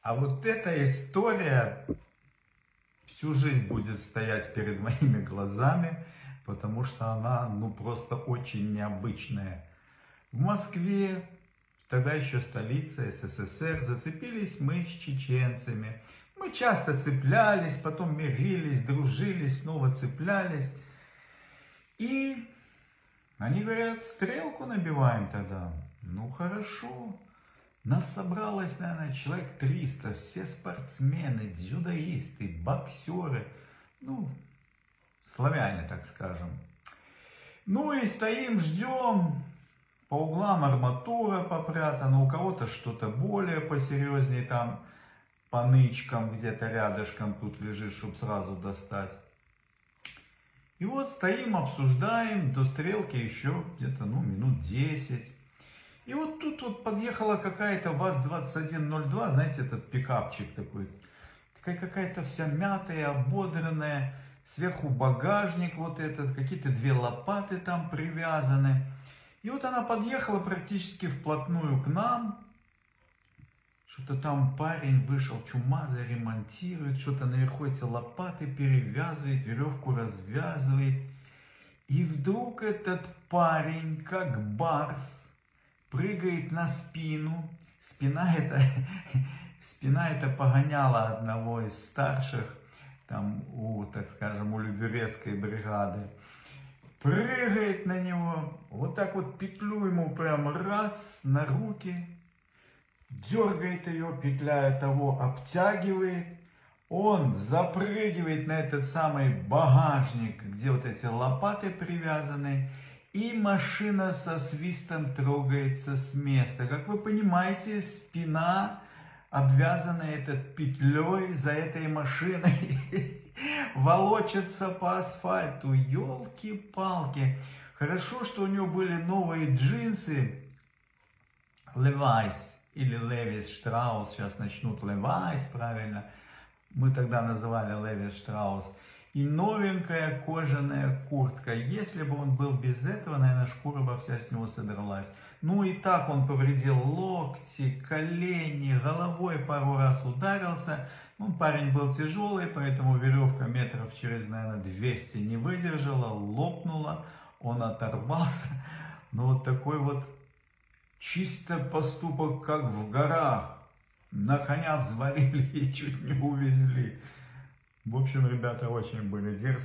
А вот эта история всю жизнь будет стоять перед моими глазами, потому что она, ну, просто очень необычная. В Москве, тогда еще столица СССР, зацепились мы с чеченцами. Мы часто цеплялись, потом мирились, дружились, снова цеплялись. И они говорят, стрелку набиваем тогда. Ну, хорошо. Нас собралось, наверное, человек 300, все спортсмены, дзюдоисты, боксеры, ну, славяне, так скажем. Ну и стоим, ждем, по углам арматура попрятана, у кого-то что-то более посерьезнее, там по нычкам где-то рядышком тут лежит, чтобы сразу достать. И вот стоим, обсуждаем, до стрелки еще где-то, ну, минут 10. И вот тут вот подъехала какая-то ВАЗ-2102, знаете, этот пикапчик такой, такая какая-то вся мятая, ободранная, сверху багажник вот этот, какие-то 2 лопаты там привязаны. И вот она подъехала практически вплотную к нам, что-то там парень вышел, чумазый, ремонтирует, что-то наверху эти лопаты перевязывает, веревку развязывает. И вдруг этот парень, как барс, прыгает на спину. Спина это погоняла одного из старших, там, так скажем, у Люберецкой бригады. Прыгает на него, вот так вот петлю ему прям раз на руки, дергает ее, петля того обтягивает. Он запрыгивает на этот самый багажник, где вот эти лопаты привязаны. И машина со свистом трогается с места. Как вы понимаете, спина, обвязанная этой петлей за этой машиной, волочится по асфальту. Ёлки-палки. Хорошо, что у него были новые джинсы Levi's или Levi Strauss. Сейчас начнут Levi's, правильно. Мы тогда называли Levi Strauss. И новенькая кожаная куртка. Если бы он был без этого, наверное, шкура бы вся с него содралась. Ну и так он повредил локти, колени, головой пару раз ударился. Ну, парень был тяжелый, поэтому веревка метров через, наверное, 200 не выдержала, лопнула, он оторвался. Но вот такой вот чисто поступок, как в горах. На коня взвалили и чуть не увезли. В общем, ребята очень были дерзкие.